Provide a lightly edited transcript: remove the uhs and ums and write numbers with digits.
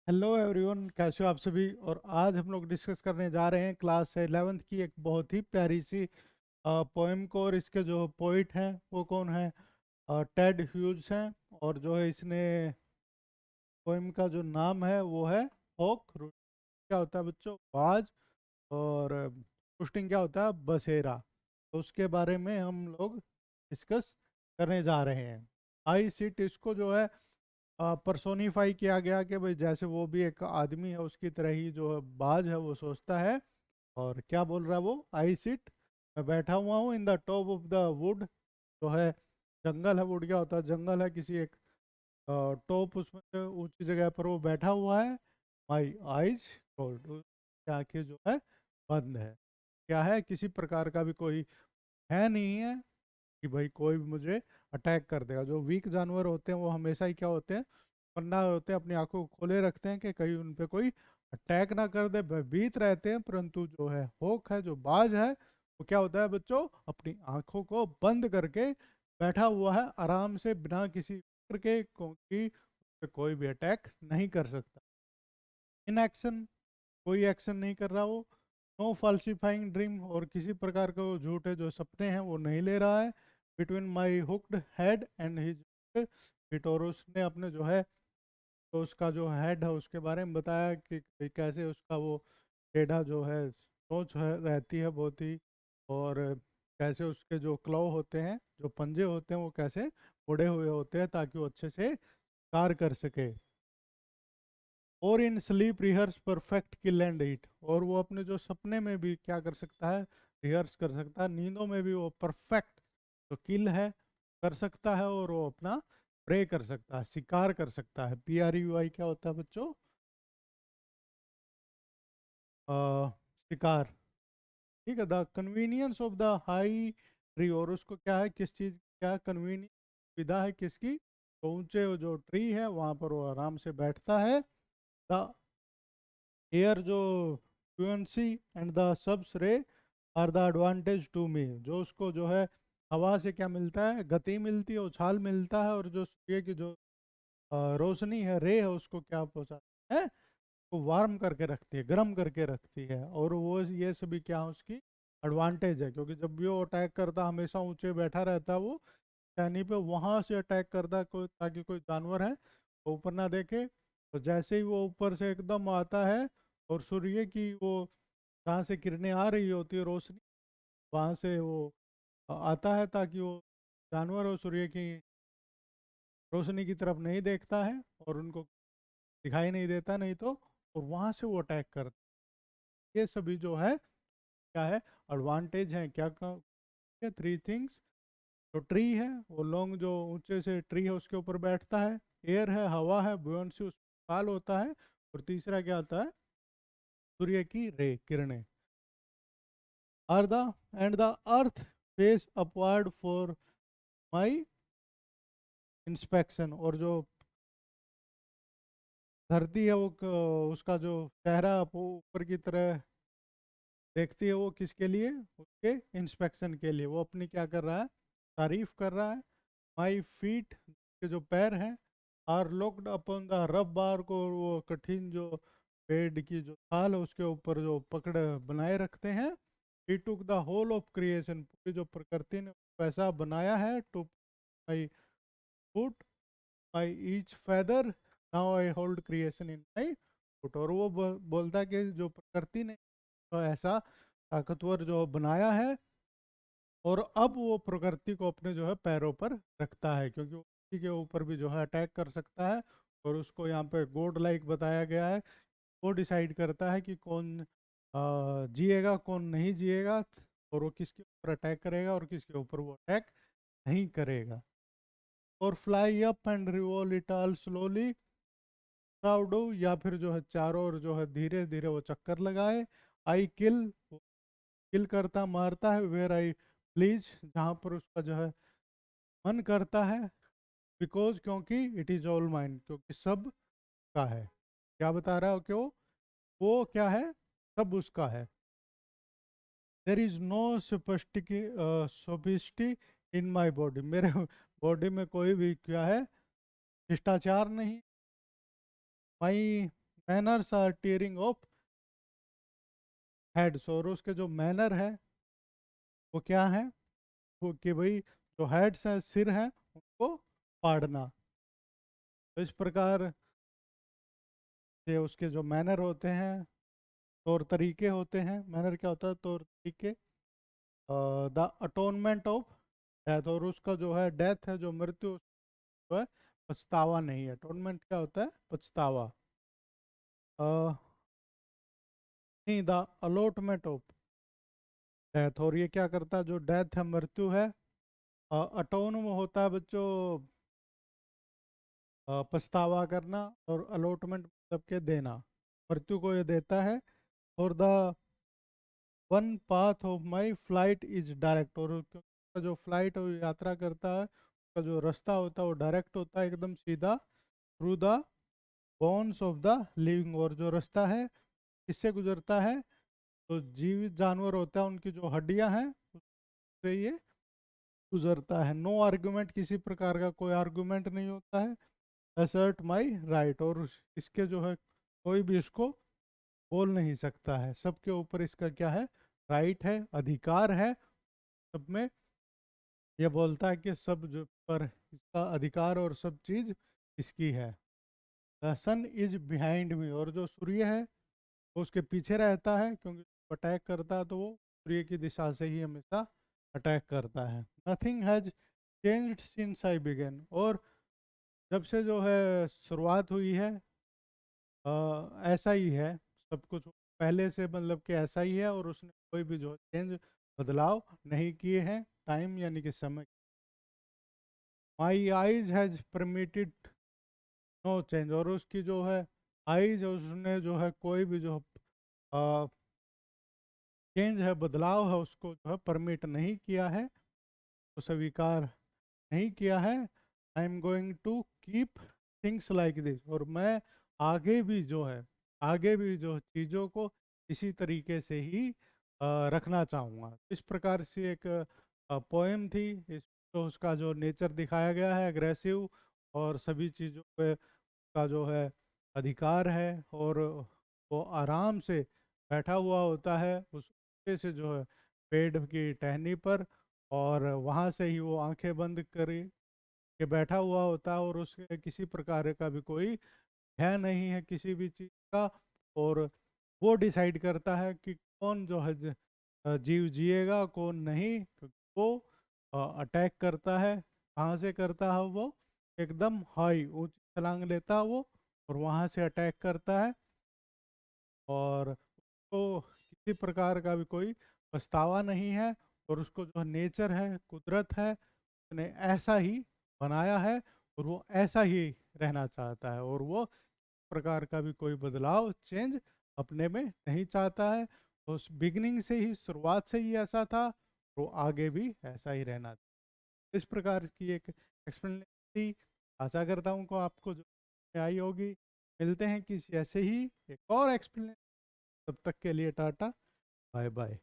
Hello everyone, कैसे हो आप सभी। और आज हम लोग डिस्कस करने जा रहे हैं क्लास 11th की एक बहुत ही प्यारी सी पोएम को। और इसके जो पोइट हैं वो कौन है? टेड ह्यूज हैं। और जो है इसने पोएम का जो नाम है वो है होक। क्या होता है बच्चों? बाज। और रोस्टिंग क्या होता है? बसेरा। तो उसके बारे में हम लोग डिस्कस करने जा रहे हैं। आई सिट इसको जो है पर्सोनिफाई किया गया कि भाई जैसे वो भी एक आदमी है उसकी तरह ही जो है बाज है वो सोचता है। और क्या बोल रहा है वो? आई सिट, मैं बैठा हुआ हूँ in the top of the wood. जो है जंगल है। वुड क्या होता है? जंगल है। किसी एक टॉप, उसमें जो ऊंची जगह पर वो बैठा हुआ है। माई आइज क्लोज्ड, उसकी आंखें जो है बंद है। क्या है? किसी प्रकार का भी कोई है नहीं है कि भाई कोई भी मुझे अटैक कर देगा। जो वीक जानवर होते हैं वो हमेशा ही क्या होते हैं? पन्ना होते हैं, अपनी आंखों को खोले रखते हैं कि कहीं उन पे कोई अटैक ना कर दे, भयभीत रहते हैं। परंतु जो है होक है, जो बाज है, वो क्या होता है बच्चों? अपनी आंखों को बंद करके बैठा हुआ है आराम से, बिना किसी फिक्र के, क्योंकि उस पे कोई भी अटैक नहीं कर सकता। इन एक्शन, कोई एक्शन नहीं कर रहा वो। नो फॉल्सिफाइंग ड्रीम, और किसी प्रकार का वो झूठे जो सपने हैं वो नहीं ले रहा है। Between my hooked head and his fit, और उसने अपने जो है, तो उसका जो हेड है उसके बारे में बताया कि कैसे उसका वो टेढ़ा जो है सोच है रहती है बहुत ही। और कैसे उसके जो क्लॉ होते हैं, जो पंजे होते हैं, वो कैसे मुड़े हुए होते हैं ताकि वो अच्छे से कार कर सके। और in sleep rehearse perfect kill and eat, और वो अपने जो सपने में भी क्या कर सकता है? रिहर्स कर सकता है। नींदों में भी वो परफेक्ट जो किल है कर सकता है, और वो अपना प्रे कर सकता है, शिकार कर सकता है। PRUI क्या होता है बच्चों? शिकार। ठीक है। The convenience of the high tree, और उसको क्या है, किस चीज़, क्या कन्वीनियंस, सुविधा है किसकी? तो ऊंचे वो जो ट्री है वहां पर वो आराम से बैठता है। द एयर जो fluency and the sun's ray are the advantage to me, जो उसको जो है हवा से क्या मिलता है? गति मिलती है, उछाल मिलता है। और जो सूर्य की जो रोशनी है, रे है, उसको क्या पहुंचाती है? वो वार्म करके रखती है, गर्म करके रखती है। और वो ये सभी क्या है उसकी एडवांटेज है, क्योंकि जब भी वो अटैक करता हमेशा ऊंचे बैठा रहता है वो टहनी पे, वहां से अटैक करता है कोई, ताकि कोई जानवर है वो ऊपर ना देखे। तो जैसे ही वो ऊपर से एकदम आता है और सूर्य की वो जहाँ से किरणें आ रही होती है रोशनी, वहां से वो आता है, ताकि वो जानवर और सूर्य की रोशनी की तरफ नहीं देखता है और उनको दिखाई नहीं देता, नहीं तो। और वहां से वो अटैक करता है। ये सभी जो है क्या है? एडवांटेज है। क्या थ्री थिंग्स। जो ट्री है वो लॉन्ग, जो ऊंचे से ट्री है उसके ऊपर बैठता है। एयर है, हवा है, बुयांसी उसमें काल होता है। और तीसरा क्या होता है? सूर्य की रे, किरणें। Are the and the earth face upward for my inspection, और जो धरती है वो उसका जो चेहरा वो ऊपर की तरह देखती है, वो किसके लिए? उसके इंस्पेक्शन के लिए। वो अपनी क्या कर रहा है? तारीफ कर रहा है। माई फीट, के जो पैर हैं, are locked upon the rough बार, को वो कठिन जो पेड़ की जो छाल है उसके ऊपर जो पकड़ बनाए रखते हैं। He took the whole of creation, पूरी जो प्रकृति ने वैसा बनाया है। To my foot, my each feather, now I hold creation in my foot. और वो बोलता है कि जो प्रकृति ने तो ऐसा ताकतवर जो बनाया है, और अब वो प्रकृति को अपने जो है पैरों पर रखता है, क्योंकि वो किसी के ऊपर भी जो है अटैक कर सकता है। और उसको यहाँ पे गॉड लाइक बताया गया है। वो डिसाइड करता है कि कौन जिएगा, कौन नहीं जिएगा, और वो किसके ऊपर अटैक करेगा और किसके ऊपर वो अटैक नहीं करेगा। और fly up and revolve it all slowly proudly, या फिर जो है चारों ओर जो है धीरे धीरे वो चक्कर लगाए। आई किल, किल करता, मारता है। वेयर आई प्लीज, जहाँ पर उसका जो है मन करता है। बिकॉज, क्योंकि इट इज ऑल माइंड, क्योंकि सब का है। क्या बता रहा है? क्यों? वो क्या है? सब उसका है। There is no sophistry in my body, मेरे बॉडी में कोई भी क्या है? शिष्टाचार नहीं। My manners are tearing off heads, और उसके जो मैनर है वो क्या है, वो कि भाई जो हेड्स हैं, सिर हैं, उनको फाड़ना। तो इस प्रकार से उसके जो मैनर होते हैं, तौर तरीके होते हैं। मैनर क्या होता है? तौर तरीके। द अटोनमेंट ऑफ डेथ, और उसका जो है डेथ है, जो मृत्यु, जो है पछतावा नहीं है। अटोनमेंट क्या होता है? पछतावा। नहीं, द अलॉटमेंट ऑफ डेथ, और ये क्या करता है? जो डेथ है, मृत्यु है। अटोन में होता है बच्चों पछतावा करना, और अलॉटमेंट मतलब के देना, मृत्यु को ये देता है। और the one path of my flight is direct, और उसका जो फ्लाइट और यात्रा करता है, उसका जो रास्ता होता है वो डायरेक्ट होता है, एकदम सीधा। Through the bones of the living, और जो रास्ता है किससे गुजरता है? तो जीवित जानवर होता है, उनकी जो हड्डियां हैं उससे ये गुजरता है। नो आर्गुमेंट, किसी प्रकार का कोई आर्गुमेंट नहीं होता है। असर्ट माई राइट, और इसके जो है कोई भी इसको बोल नहीं सकता है। सबके ऊपर इसका क्या है? राइट है, अधिकार है। सब में ये बोलता है कि सब जो पर इसका अधिकार और सब चीज इसकी है। The sun is behind me, और जो सूर्य है वो उसके पीछे रहता है, क्योंकि अटैक करता है तो वो सूर्य की दिशा से ही हमेशा अटैक करता है। Nothing has changed since I began, और जब से जो है शुरुआत हुई है, ऐसा ही है सब कुछ पहले से, मतलब कि ऐसा ही है, और उसने कोई भी जो चेंज, बदलाव नहीं किए हैं। टाइम यानी कि समय। My eyes has permitted no change, और उसकी जो है आइज, उसने जो है कोई भी जो चेंज है, बदलाव है, उसको जो है परमिट नहीं किया है, तो स्वीकार नहीं किया है। I am going to keep things like this, और मैं आगे भी जो है, आगे भी जो चीज़ों को इसी तरीके से ही रखना चाहूँगा। इस प्रकार से एक पोएम थी। इस तो उसका जो नेचर दिखाया गया है, एग्रेसिव, और सभी चीज़ों पे का जो है अधिकार है, और वो आराम से बैठा हुआ होता है उस ऊँचे से जो है पेड़ की टहनी पर, और वहाँ से ही वो आंखें बंद करे के बैठा हुआ होता है, और उसके किसी प्रकार का भी कोई भय नहीं है किसी भी चीज़ का। और वो डिसाइड करता है कि कौन जो है जीव जिएगा, कौन नहीं, क्योंकि वो अटैक करता है। कहाँ से करता है वो? एकदम हाई, ऊंची छलांग लेता है वो, और वहाँ से अटैक करता है। और उसको किसी प्रकार का भी कोई पछतावा नहीं है, और उसको जो नेचर है, कुदरत है, उसने ऐसा ही बनाया है, और वो ऐसा ही रहना चाहता है, और वो प्रकार का भी कोई बदलाव, चेंज अपने में नहीं चाहता है। तो उस बिगिनिंग से ही, शुरुआत से ही ऐसा था, तो आगे भी ऐसा ही रहना था। इस प्रकार की एक एक्सप्लेनेशन थी। आशा करता हूँ को आपको जो आई होगी। मिलते हैं किसी ऐसे ही एक और एक्सप्लेनेशन। तब तक के लिए टाटा, बाय बाय।